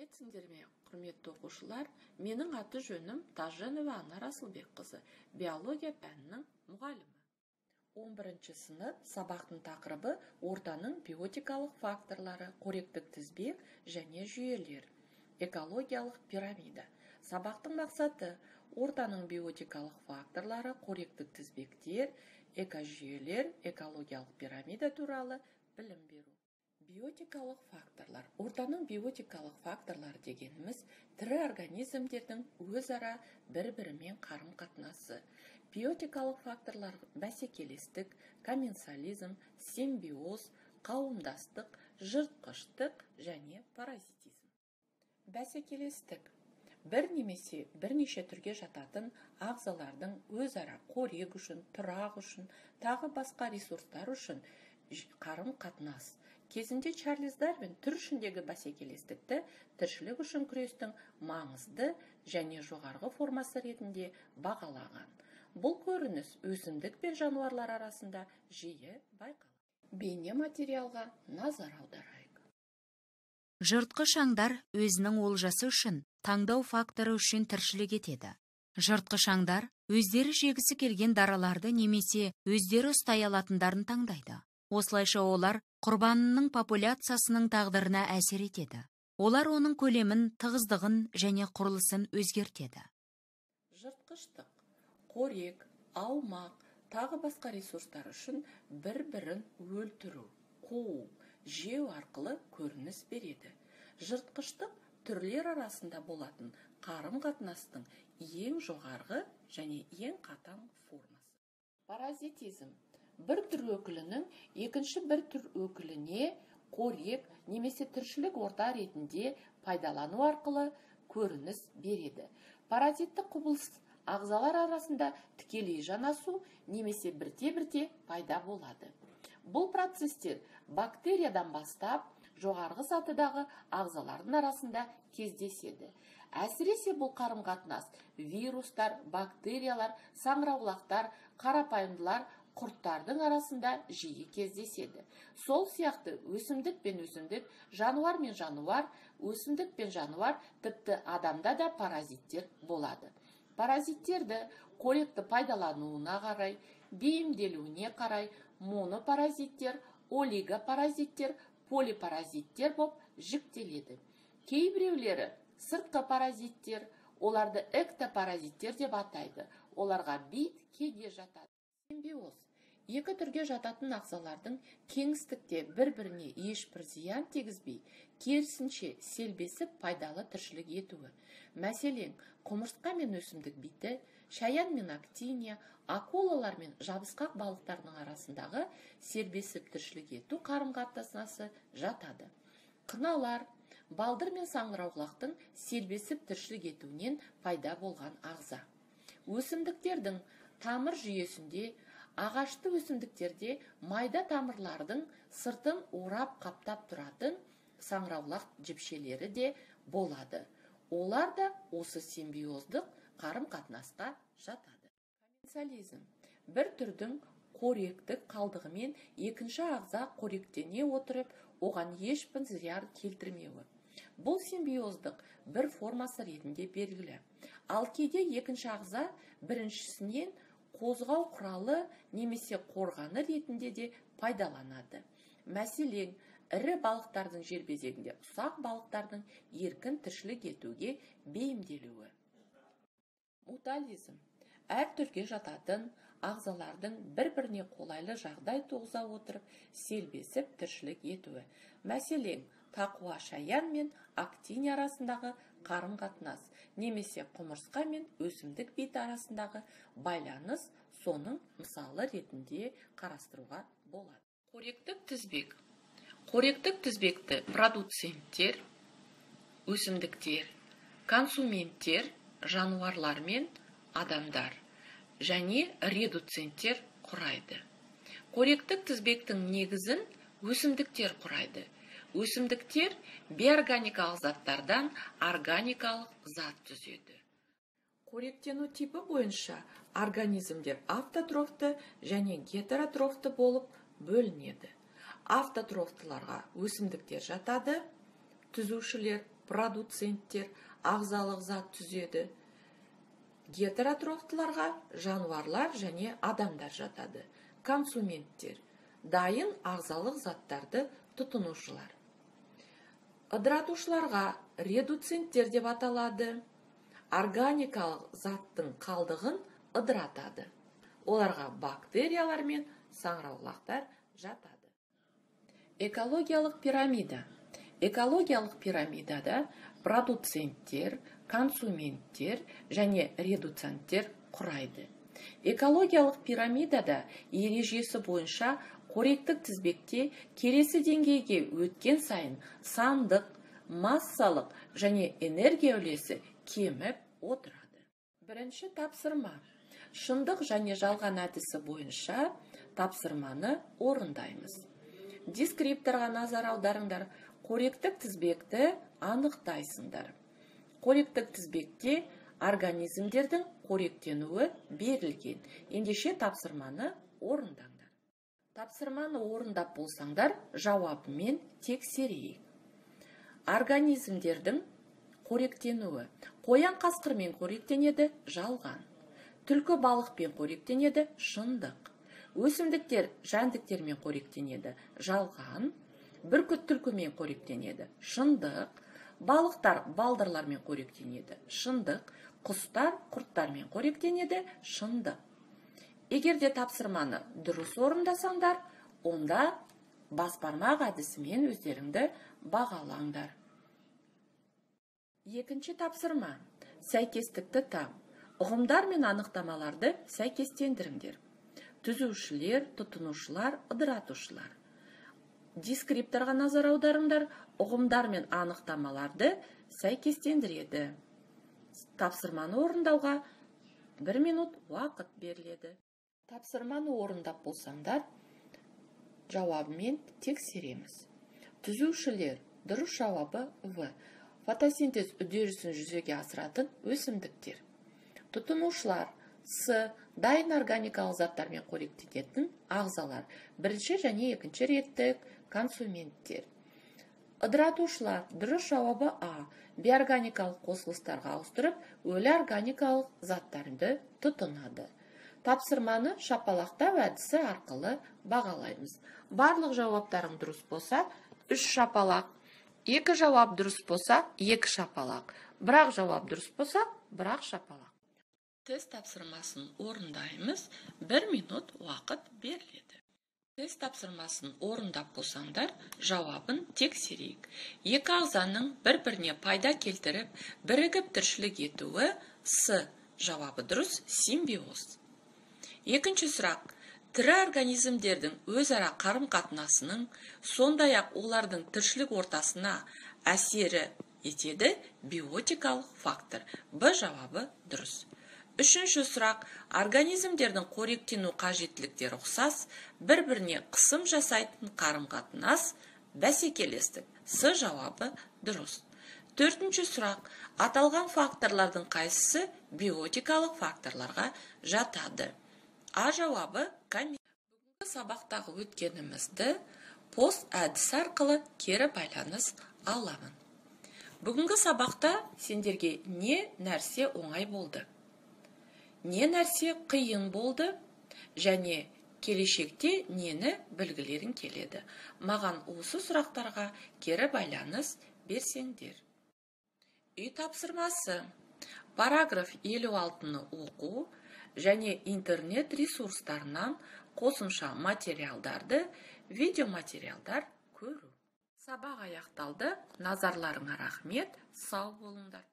Сәлеметсіңдер ме, құрметті оқушылар? Менің аты жөнім Тажжанова Анар Асылбекқызы, биология пәнінің мұғалімі. 11 сынып сабақтың тақырыбы ортаның биотикалық факторлары, қоректік тізбек және жүйелер. Экологиялық пирамида. Сабақтың мақсаты ортаның биотикалық факторлары, қоректік тізбектер, экожүйелер, экологиялық пирамида туралы білім беру. Биотикалық факторлар. Ортаның биотикалық факторлар дегеніміз тірі организмдердің өзара бір-бірімен қарым-қатынасы. Биотикалық факторлар бәсекелестік, комменсализм, симбиоз, қауымдастық, жыртқыштық және паразитизм. Бәсекелестік. Бір немесе бірнеше түрге жататын ағзалардың өзара қорек үшін, тұрақ үшін, тағы басқа ресурстар үшін қарым-қатынас. Кезінде Чарльз Дарвин түр ішіндегі бәсекелестікті тіршілік үшін күрестің маңызды және жоғарғы формасы ретінде бағалаған. Бұл көрініс өсімдік пен жануарлар арасында жиі байқалады. Бейне материалға назар аударайық. Жыртқыш аңдар өзінің олжасы үшін, таңдау факторы үшін тіршілік етеді. Жыртқыш аңдар өздері жегісі келген дараларды немесе өздері ұстай алатындарын таңдайды. Осылайша олар құрбанының популяциясының тағдырына әсер етеді. Олар оның көлемін, тығыздығын және құрылысын өзгертеді. Жыртқыштық, қорек, аумақ, тағы басқа ресурстар үшін бір-бірін өлтіру, қуу, жеу арқылы көрініс береді. Жыртқыштық түрлер арасында болатын қарым-қатынастың ең жоғарғы және ең қатаң формасы. Паразитизм. Бір түр өкілінің екінші бір түр өкіліне қорек немесе тіршілік орта ретінде пайдалану арқылы көрініс береді. Паразиттік құбылыс ағзалар арасында тікелей жанасу немесе бірте-бірте пайда болады. Бұл процестер бактериядан бастап жоғарғы сатыдағы ағзалардың арасында кездеседі. Әсіресе бұл қарым-қатынас вирустар, бактериялар, саңырауқұлақтар, қарапайымдылар, құрттардың арасында жиі кездеседі. Сол сияқты өсімдік пен өсімдік, жануар мен жануар, өсімдік пен жануар, тіпті адамда да паразиттер болады. Паразиттерді қоректі пайдалануына қарай, бейімделуіне қарай монопаразиттер, олигопаразиттер, полипаразиттер боп жіктеледі. Кейбіреулері сыртқы паразиттер, оларды эктопаразиттер деп атайды. Оларға бит кейде жатады. Симбиоз. Екі түрге жататын ағзалардың кеңістікте бір-біріне ешбір зиян тигізбей, керісінше селбесіп пайдалы тіршілік етуі. Мәселен, құмырсқа мен өсімдік биті, шаян мен актиния, акулалар мен жабысқақ балықтардың арасындағы селбесіп тіршілік ету қарым-қатынасы жатады. Қыналар, балдыр мен саңырауқұлақтың селбесіп тіршілік етуінен пайда болған ағза. Өсімдіктердің тамыр жүйесінде, ағашты өсімдіктерде майда тамырлардың сыртын орап қаптап тұратын саңырауқұлақ жіпшелері де болады. Олар да осы симбиоздық қарым-қатынасқа жатады. Комменсализм. Бір түрдің қоректік қалдығымен екінші ағза қоректене отырып, оған ешбір зиян келтірмеуі. Бұл симбиоздық бір формасы ретінде белгілі. Ал кейде екінші ағза біріншісінен қозғау құралы немесе қорғаны ретінде де пайдаланады. Мәселен, ірі балықтардың жер безегінде ұсақ балықтардың еркін тіршілік етуге бейімделуі. Мутализм. Әр түрге жататын ағзалардың бір-біріне қолайлы жағдай туғыза отырып, селбесіп тіршілік етуі. Мәселен, тақуа шаян мен актиния арасындағы қарым-қатынас, немесе құмырсқа мен өсімдік биті арасындағы байланыс соның мысалы ретінде қарастыруға болады. Қоректік тізбек. Қоректік тізбекті продуценттер, өсімдіктер, консументтер, жануарлар мен адамдар және редуценттер құрайды. Қоректік тізбектің негізін өсімдіктер құрайды. Өсімдіктер бейорганикалық заттардан органикалық зат түзеді. Қоректену типі бойынша организмдер автотрофты және гетеротрофты болып бөлінеді. Автотрофтыларға өсімдіктер жатады, түзушілер, продуценттер ағзалық зат түзеді. Гетеротрофтыларға жануарлар және адамдар жатады. Консументтер дайын ағзалық заттарды тұтынушылар. Ыдыратушыларға редуценттер деп аталады. Органикалық заттың қалдығын ыдыратады. Оларға бактериялар мен саңырауқұлақтар жатады. Экологиялық пирамида. Экологиялық пирамидада продуценттер, консументтер және редуценттер құрайды. Экологиялық пирамидада ережесі бойынша қоректік тізбекте келесі деңгейге өткен сайын сандық, массалық және энергия үлесі кеміп отырады. Бірінші тапсырма. Шындық және жалған әдісі бойынша тапсырманы орындаймыз. Дескрипторға назар аударыңдар. Қоректік тізбекті анықтайсыңдар. Қоректік тізбекте организмдердің қоректенуі берілген. Ендеше тапсырманы орындаңдар. Тапсырманы орындап болсаңдар, жауабымен тексерейік. Организмдердің қоректенуі. Қоян қасқырмен қоректенеді, жалған. Түлкі балықпен қоректенеді, шындық. Өсімдіктер жәндіктермен қоректенеді, жалған. Бүркіт түлкімен қоректенеді, шындық. Балықтар балдырлармен қоректенеді, шындық. Құстар құрттармен қоректенеді, шындық. Егерде тапсырманы дұрыс орындасаңдар, онда басбармақ әдісімен өздеріңді бағалаңдар. Екінші тапсырма. Сәйкестікті тап. Ұғымдар мен анықтамаларды сәйкестендіріңдер. Түзушілер, тұтынушылар, ыдыратушылар. Дескрипторға назар аударыңдар, ұғымдар мен анықтамаларды сәйкестендіреді. Тапсырманы орындауға 1 минут уақыт беріледі. Тапсырманы орындап болсаңдар, жауабымен тексереміз. Түзушілер, дұрыс жауабы В. Фотосинтез үдерісін жүзеге асыратын өсімдіктер. Тұтынушылар С. Дайын органикалық заттармен қоректенетін ағзалар. Бірінші және екінші реттік консументтер. Ыдыратушылар, дұрыс жауабы А. Биорганикалық қосылыстарға ауыстырып, өлі органикалық заттарды тұтынады. Тапсырманы шапалақтау әдісі арқылы бағалаймыз. Барлық жауаптарың дұрыс болса, 3 шапалақ. 2 жауап дұрыс болса, 2 шапалақ. Бірақ жауап дұрыс болса, 1 шапалақ. Тест тапсырмасын орындаймыз. 1 минут уақыт беріледі. Тест тапсырмасын орындап болсаңдар, жауабын тексерейік. Екі ағзаның бір-біріне пайда келтіріп, бірігіп тіршілік етуі С. Жауабы дұрыс, симбиоз. Екінші сұрақ. Тірі организмдердің өзара қарым-қатынасының, сондай-ақ олардың тіршілік ортасына әсері етеді биотикалық фактор. Б. Жауабы дұрыс. Үшінші сұрақ. Организмдердің қоректену қажеттіліктері ұқсас, бір-біріне қысым жасайтын қарым-қатынас бәсекелестік. С. Жауабы дұрыс. Төртінші сұрақ. Аталған факторлардың қайсысы биотикалық факторларға жатады? А. Жауабы комедия. Бүгінгі сабақтағы өткенімізді пост әдісі арқылы кері байланыс аламын. Бүгінгі сабақта сендерге не нәрсе оңай болды? Не нәрсе қиын болды? Және келешекте нені білгілерің келеді? Маған осы сұрақтарға кері байланыс берсеңдер. Үй тапсырмасы. Параграф 56-ны оқу және интернет ресурстарынан қосымша материалдарды, видеоматериалдар көру. Сабақ аяқталды. Назарларыңа рахмет. Сау болыңдар.